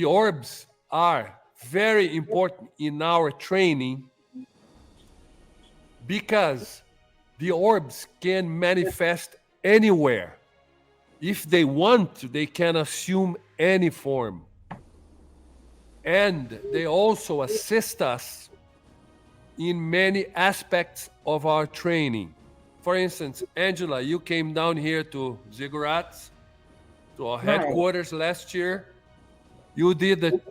the orbs are very important in our training because the orbs can manifest anywhere. If they want, they can assume any form. And they also assist us in many aspects of our training. For instance, Angela, you came down here to Ziggurats, to our headquarters last year. You did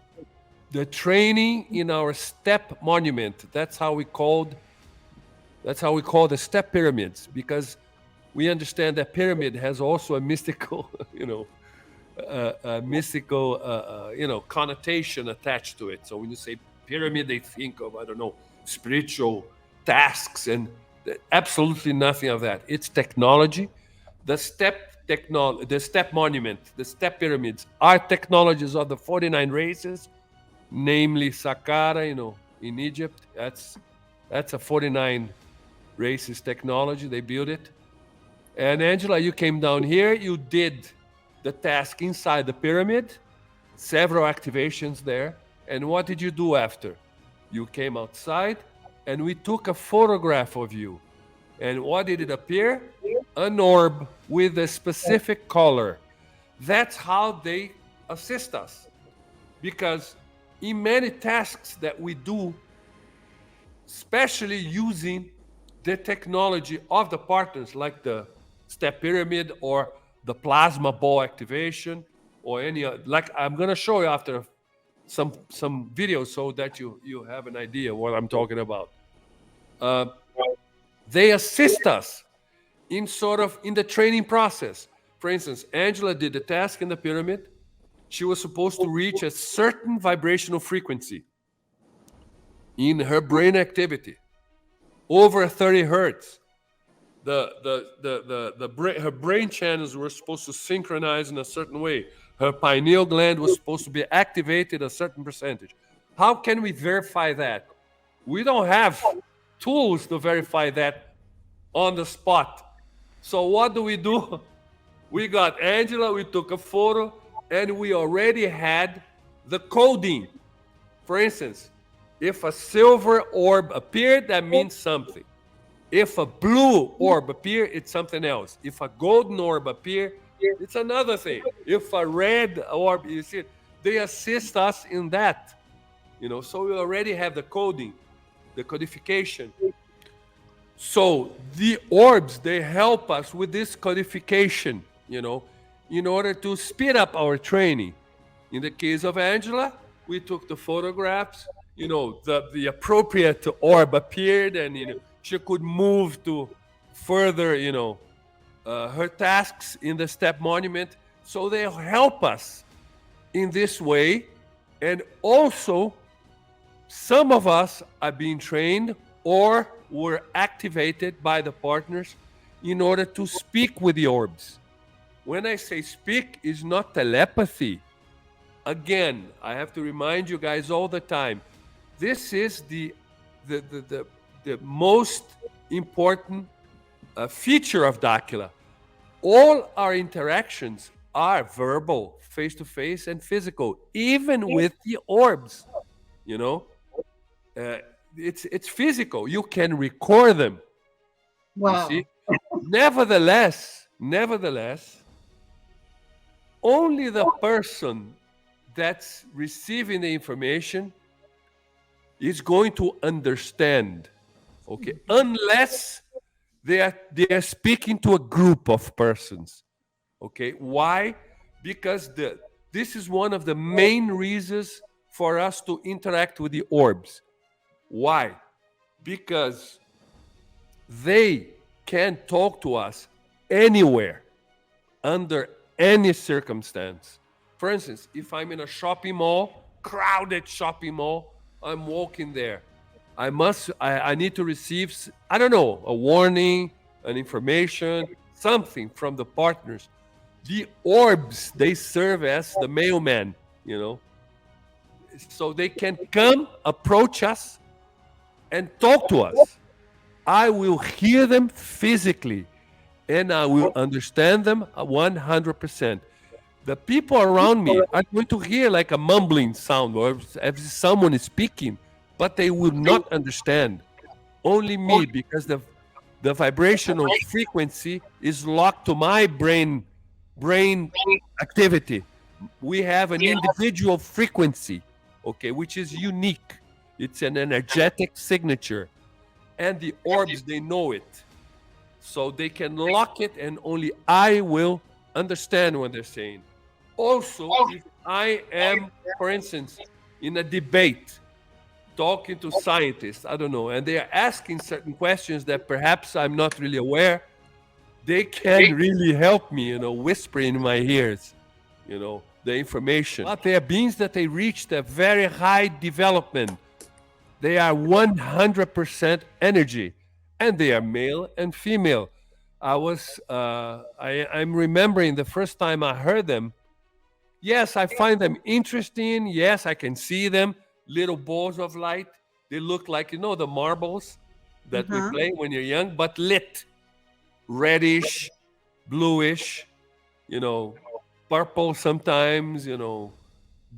the training in our step monument. That's how we call the step pyramids, because we understand that pyramid has also a mystical, connotation attached to it. So when you say pyramid, they think of, I don't know, spiritual tasks, and absolutely nothing of that. It's technology. The step monument, the step pyramids are technologies of the 49 races, namely Saqqara, in Egypt. That's a 49 races technology. They built it. And Angela, you came down here. You did the task inside the pyramid, several activations there. And what did you do after? You came outside, and we took a photograph of you. And what did it appear? An orb with a specific color. That's how they assist us. Because in many tasks that we do, especially using the technology of the partners, like the step pyramid or the plasma ball activation, or any, like I'm going to show you after some videos so that you have an idea what I'm talking about. They assist us in the training process. For instance, Angela did the task in the pyramid. She was supposed to reach a certain vibrational frequency in her brain activity, over 30 hertz. Her brain channels were supposed to synchronize in a certain way. Her pineal gland was supposed to be activated a certain percentage. How can we verify that? We don't have tools to verify that on the spot. So what do? We got Angela, we took a photo, and we already had the coding. For instance, if a silver orb appeared, that means something. If a blue orb appeared, it's something else. If a golden orb appeared, it's another thing. If a red orb, you see, they assist us in that. So we already have the coding, the codification. So the orbs, they help us with this codification, in order to speed up our training. In the case of Angela, we took the photographs, the appropriate orb appeared, and, she could move to further, her tasks in the step monument. So they help us in this way. And also, some of us are being trained or were activated by the partners in order to speak with the orbs. When I say speak, it's not telepathy. Again, I have to remind you guys all the time, this is the most important feature of Dakila. All our interactions are verbal, face-to-face, and physical, even with the orbs. It's physical. You can record them. Wow. You see? Nevertheless, only the person that's receiving the information is going to understand. Okay, unless they are speaking to a group of persons. Okay, why? Because this is one of the main reasons for us to interact with the orbs. Why? Because they can talk to us anywhere, under any circumstance. For instance, if I'm in a shopping mall, crowded shopping mall, I'm walking there. I need to receive, I don't know, a warning, an information, something from the partners. The orbs, they serve as the mailman, So they can come, approach us, and talk to us. I will hear them physically, and I will understand them 100%. the people around me are going to hear like a mumbling sound or as someone is speaking, but they will not understand. Only me, because the vibrational frequency is locked to my brain activity. We have an individual frequency, okay, which is unique. It's an energetic signature, and the orbs, they know it, so they can lock it, and only I will understand what they're saying. Also, if I am, for instance, in a debate talking to scientists, I don't know, and they are asking certain questions that perhaps I'm not really aware, they can really help me, whisper in my ears, the information. But they are beings that they reached a very high development. They are 100% energy, and they are male and female. I'm remembering the first time I heard them. Yes, I find them interesting. Yes, I can see them. Little balls of light. They look like, the marbles that we play when you're young, but lit, reddish, bluish, you know, purple sometimes,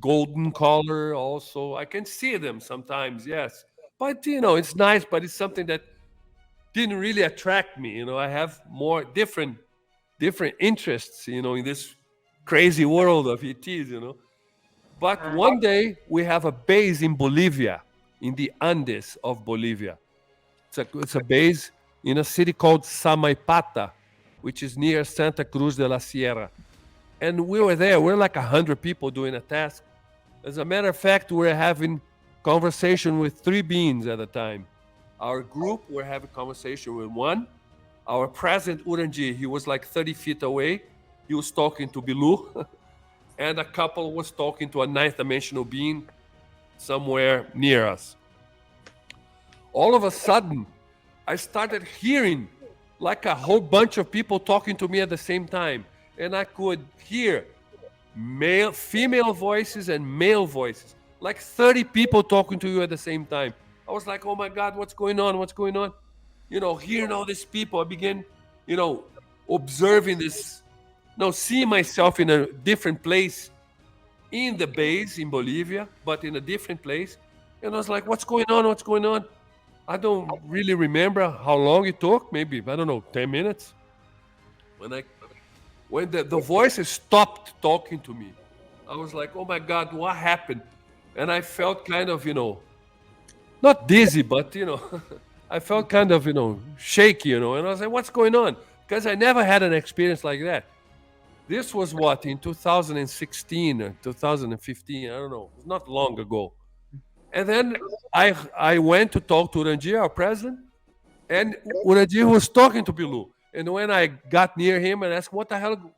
golden color also. I can see them sometimes, yes. But, it's nice, but it's something that didn't really attract me. I have more different interests, in this crazy world of ETs. But one day we have a base in Bolivia, in the Andes of Bolivia. It's a base in a city called Samaipata, which is near Santa Cruz de la Sierra. And we were there. We're like 100 people doing a task. As a matter of fact, we were having conversation with 3 beings at a time. Our group, we're having conversation with one. Our president, Uranji, he was like 30 feet away. He was talking to Bilu. And a couple was talking to a 9th dimensional being somewhere near us. All of a sudden, I started hearing like a whole bunch of people talking to me at the same time. And I could hear female voices and male voices, like 30 people talking to you at the same time. I was like, oh my God, what's going on? What's going on? Hearing all these people, I began, observing this, seeing myself in a different place in the base in Bolivia, but in a different place. And I was like, what's going on? What's going on? I don't really remember how long it took, maybe, I don't know, 10 minutes. When the voices stopped talking to me, I was like, oh my God, what happened? And I felt kind of, not dizzy, but, I felt kind of, shaky, and I was like, what's going on? Because I never had an experience like that. This was what, in 2016 or 2015, I don't know. It's not long ago. And then I went to talk to Urandir, our president, and Urandir was talking to Bilu. And when I got near him and asked, what the hell,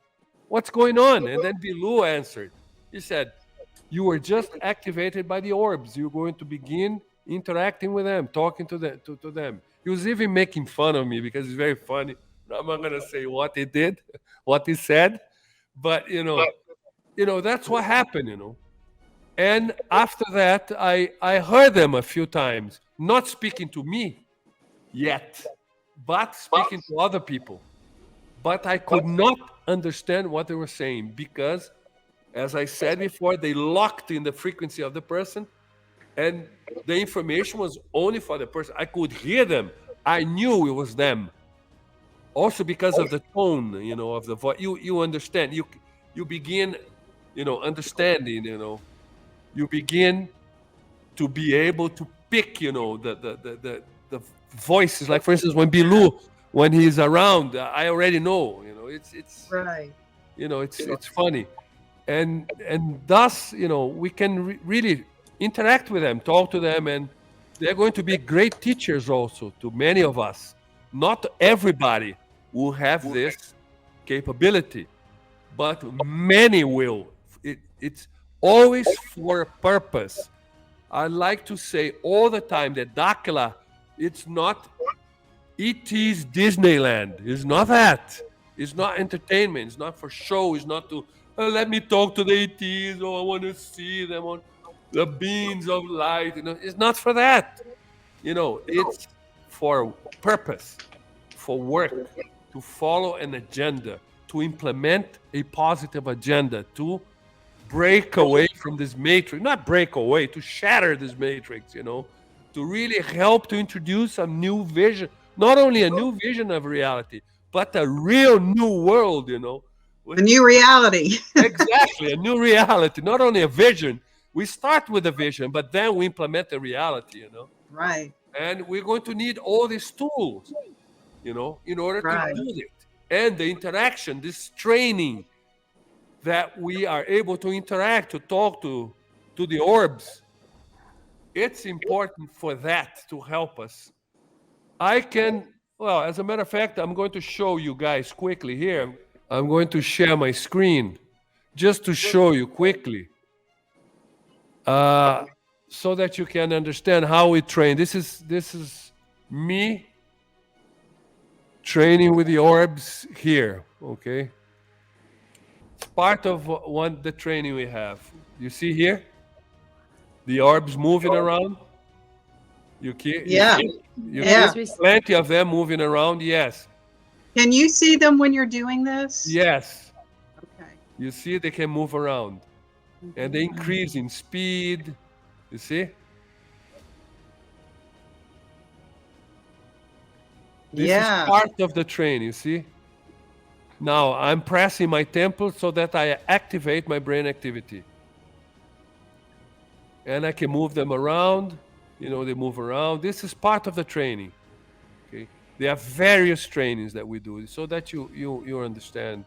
what's going on? And then Bilu answered. He said, you were just activated by the orbs. You're going to begin interacting with them, talking to them. He was even making fun of me because it's very funny. I'm not going to say what he did, what he said, but, that's what happened. And after that, I heard them a few times, not speaking to me yet, but speaking to other people. But I could not understand what they were saying because, as I said before, they locked in the frequency of the person, and the information was only for the person. I could hear them. I knew it was them. Also because of the tone, of the voice. You understand. You begin, understanding, you begin to be able to pick, the voices. Like, for instance, when Bilu, when he's around, I already know, it's Right. it's funny. And thus, we can really interact with them, talk to them, and they're going to be great teachers also to many of us. Not everybody will have this capability, but many will. It's always for a purpose. I like to say all the time that Dakila, it's not ET's Disneyland. It's not that. It's not entertainment. It's not for show. It's not to, let me talk to the ETs. Oh, I want to see them on the beams of light. It's not for that. It's for purpose, for work, to follow an agenda, to implement a positive agenda, to break away from this matrix, not break away, to shatter this matrix, to really help to introduce a new vision, not only a new vision of reality, but a real new world, A new reality. Exactly, a new reality, not only a vision. We start with a vision, but then we implement the reality. Right. And we're going to need all these tools, in order to Right. do it. And the interaction, this training that we are able to interact, to talk to the orbs, it's important for that to help us. Well, as a matter of fact, I'm going to show you guys quickly here. I'm going to share my screen just to show you quickly, uh, so that you can understand how we train. This is me training with the orbs here. Okay, it's part of the training we have. You see here the orbs moving around. You Yeah. see, you Yeah. see plenty of them moving around. Yes, Can you see them when you're doing this? yes. Okay. You see they can move around, and they increase in speed. You see. This is Yeah. part of the train, you see? Now I'm pressing my temple so that I activate my brain activity. And I can move them around. They move around. This is part of the training. Okay. There are various trainings that we do so that you understand